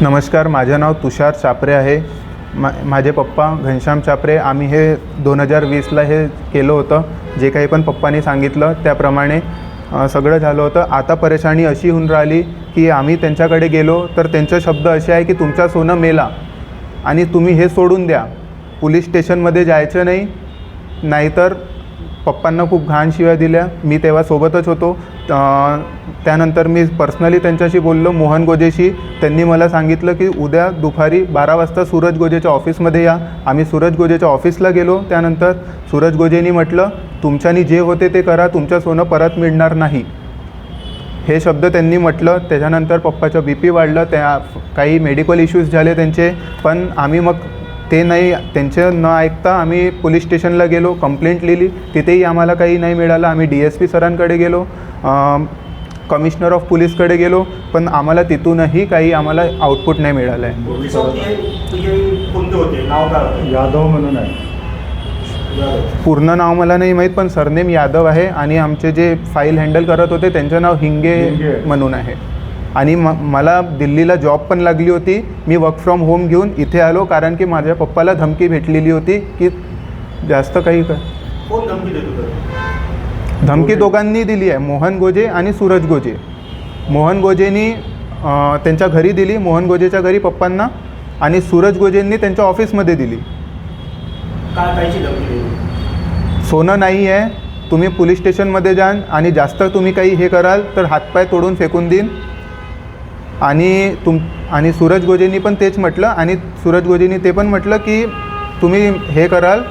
नमस्कार, माझे नाव तुषार चापरे आहे। माझे पप्पा घनश्याम चापरे। आम्ही हे 2020ला हे केलं होतं। जे काही पण पप्पांनी सांगितलं त्याप्रमाणे सगळं झालं होतं। आता परेशानी अशी होऊन राहिली की आम्ही त्यांच्याकडे गेलो तर त्यांचे शब्द असे आहे की तुमचं सोनं मेला आणि तुम्ही हे सोडून द्या, पोलीस स्टेशनमध्ये जायचं नाही, नाहीतर पप्पांना खूप घाण शिव्या दिल्या। मी तेव्हा सोबतच होतो। त्यानंतर मी पर्सनली त्यांच्याशी बोललो, मोहन गोजेशी। त्यांनी मला सांगितलं की उद्या दुपारी 12 वाजता सूरज गोजेच्या ऑफिसमध्ये या। आम्ही सूरज गोजेच्या ऑफिसला गेलो। त्यानंतर सूरज गोजेंनी म्हटलं, तुमच्यानी जे होते ते करा, तुमचं सोनं परत मिळणार नाही, हे शब्द त्यांनी म्हटलं। त्याच्यानंतर पप्पाचं BP वाढलं, त्या काही मेडिकल इश्यूज झाले त्यांचे। पण आम्ही मग ते नाही, त्यांचे न ऐकता आम्ही पोलीस स्टेशनला गेलो, कंप्लेंट लिहिली। तिथेही आम्हाला काही नाही मिळालं। आम्ही DSP सरांकडे गेलो, कमिशनर ऑफ पोलीसकडे गेलो, पण आम्हाला तिथूनही काही आम्हाला आउटपुट नाही मिळालं आहे। यादव म्हणून आहे। पूर्ण नाव मला नाही माहीत, पण सरनेम यादव आहे आणि आमचे जे फाईल हँडल करत होते त्यांचं नाव हिंगे म्हणून आहे। आणि मला दिल्लीला जॉब पण लागली होती। मी वर्क फ्रॉम होम घेऊन इथे आलो, कारण की माझ्या पप्पाला धमकी भेटलेली होती की जास्त काही कोण धमकी देत होतं? धमकी दोघांनी दिली आहे, मोहन गोजे आणि सूरज गोजे। मोहन गोजेंनी त्यांच्या घरी दिली, मोहन गोजेच्या घरी पप्पांना, आणि सूरज गोजेंनी त्यांच्या ऑफिसमध्ये दिली। काय कायची धमकी दिली? सोनं नाही आहे, तुम्ही पोलीस स्टेशनमध्ये जाल आणि जास्त तुम्ही काही हे कराल तर हातपाय तोडून फेकून देईन। आणि सूरज गोजेंनी पण तेच म्हटलं, आणि सूरज गोजेंनी ते पण म्हटलं की तुम्ही हे कराल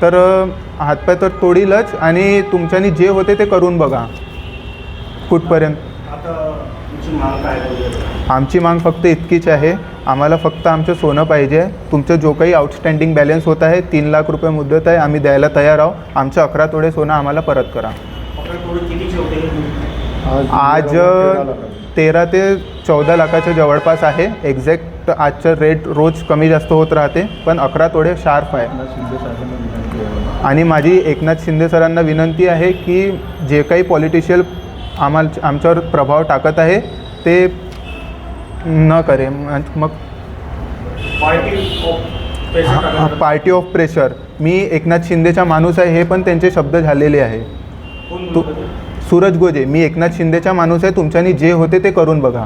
तर हातपाय तर तोडीलच, आणि तुमच्यानी जे होते ते करून बघा कुठपर्यंत। आता तुमची माग काय आहे? आमची माग फक्त इतकीच आहे, आम्हाला फक्त आमचं सोनं पाहिजे। तुमचं जो काही आउटस्टँडिंग बॅलन्स होत आहे, 3 लाख रुपये मुदत आहे, आम्ही द्यायला तयार आहोत। आमचं 11 तोळे सोनं आम्हाला परत करा। आज 13 ते 14 लाखाच्या जवळपास आहे। एक्झॅक्ट आजचं रेट रोज कमी जास्त होत राहते, पण 11 तोळे शार्प आहे। आणि माझी एकनाथ शिंदे सरांना विनंती आहे की जे काही पॉलिटिशियन आमच्यावर प्रभाव टाकत आहे ते न करे। मग पार्टी ऑफ प्रेशर, मी एकनाथ शिंदेचा माणूस आहे हे पण त्यांचे शब्द झालेले आहे। सूरज गोजे, मी एकनाथ शिंदेचा माणूस आहे, तुमच्यानी जे होते ते करून बघा।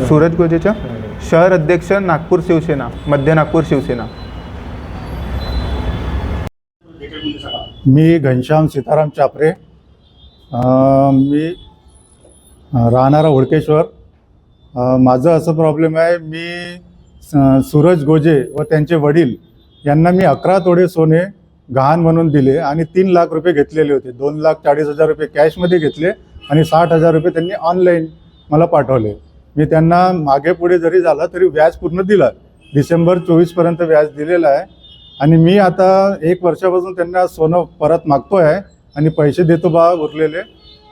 सूरज गोजेचा शहर अध्यक्ष, नागपूर शिवसेना, मध्य नागपूर शिवसेना। मी घनश्याम सीताराम चापरे, मी राहणारा हुडकेश्वर। माझं असं प्रॉब्लेम आहे, मी सूरज गोजे व त्यांचे वडील यांना मी 11 तोळे सोने गहाण म्हणून दिले आणि 3 लाख रुपये घेतलेले होते। 2,40,000 रुपये कॅशमध्ये घेतले आणि 60,000 रुपये त्यांनी ऑनलाईन मला पाठवले। मी त्यांना मागे पुढे जरी झालं तरी व्याज पूर्ण दिलं, डिसेंबर 24पर्यंत व्याज दिलेलं आहे। आणि मी आता 1 वर्षापासून त्यांना सोनं परत मागतो आहे आणि पैसे देतो बा उरलेले,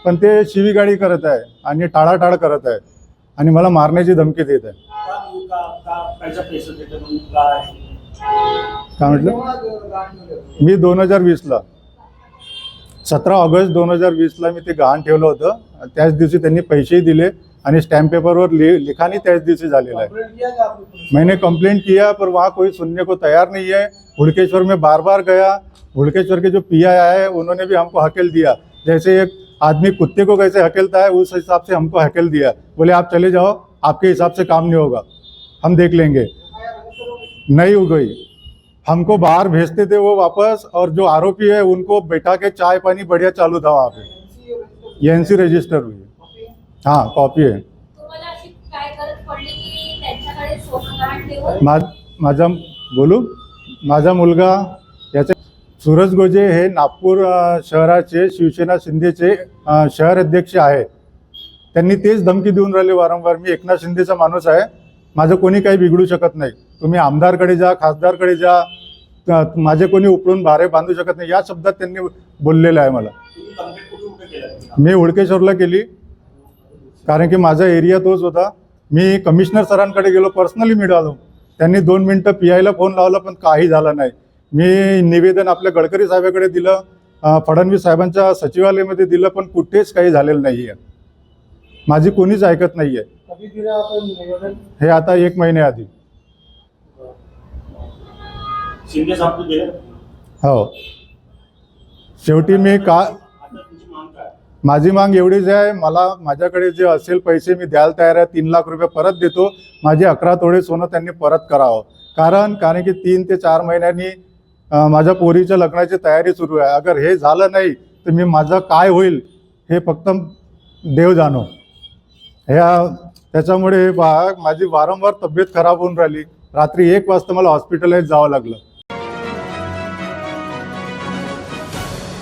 पण ते शिवीगाळी करत आहे आणि टाळाटाळ करत आहे आणि मला मारण्याची धमकी देत आहे। काय म्हटलं? मी 2020ला 17 ऑगस्ट 2020ला मी ते गहाण ठेवलं होतं। त्याच दिवशी त्यांनी पैसेही दिले आणि स्टॅम्प पेपरवर लिखाणी त्याच दिवसी झालेला है। मैंने कंप्लेंट किया पर वहाँ कोई सुनने को तैयार नहीं है। हुड़केश्वर में बार बार गया, हुड़केश्वर के जो PI आए उन्होंने भी हमको हकेल दिया, जैसे एक आदमी कुत्ते को कैसे हकेलता है उस हिसाब से हमको हकेल दिया। बोले आप चले जाओ, आपके हिसाब से काम नहीं होगा, हम देख लेंगे। नहीं हो गई, हमको बाहर भेजते थे वो वापस, और जो आरोपी है उनको बैठा के चाय पानी बढ़िया चालू था वहाँ पे। NC रजिस्टर हुई है, हाँ कॉपी आहे। माझा बोलू, माझा मुलगा याचे सूरज गोजे हे नागपूर शहराचे शिवसेना शिंदेचे शहर अध्यक्ष आहे। त्यांनी तेच धमकी देऊन राहिले वारंवार। मी एकनाथ शिंदेचा माणूस आहे, माझं कोणी काही बिघडू शकत नाही, तुम्ही आमदारकडे जा, खासदारकडे जा, माझे कोणी उपळून भारे बांधू शकत नाही, या शब्दात त्यांनी बोललेलं आहे मला। मी हुडकेश्वरला केली, कारण की माझा एरिया तोच होता। मी कमिशनर सरांकडे गेलो, पर्सनली मिळालो, त्यांनी 2 मिनटं PIला फोन लावला पण काही झालं नाही। मी निवेदन आपल्या गडकरी साहेबांकडे दिलं, फडणवीस साहेबांच्या सचिवालयामध्ये दिलं, पण कुठेच काही झालेलं नाही आहे। माझी कोणीच ऐकत नाही आहे. कधी दिलं आपण निवेदन? हे आता 1 महिन्याआधी. शिंदे साहेब दिलं. हो. शेवटी मी का आता तुमची मागणी काय? माझी माग एवढीच आहे, मला माझ्याकडे जे असेल पैसे मी द्यायला तयार आहे. 3 लाख रुपये परत देतो. माझे 11 तोळे सोनं त्यांनी परत करावं. कारण की 3 ते 4 महिन्यांनी माझ्या पोरीच्या लग्नाची तयारी सुरू आहे. अगर हे झालं नाही तर मी माझं काय होईल हे फक्त देव जाणो. त्याच्यामुळे माझी वारंवार तब्येत खराब होऊन राहिली. रात्री 1 वाजता मला हॉस्पिटलाइज जावं लागलं.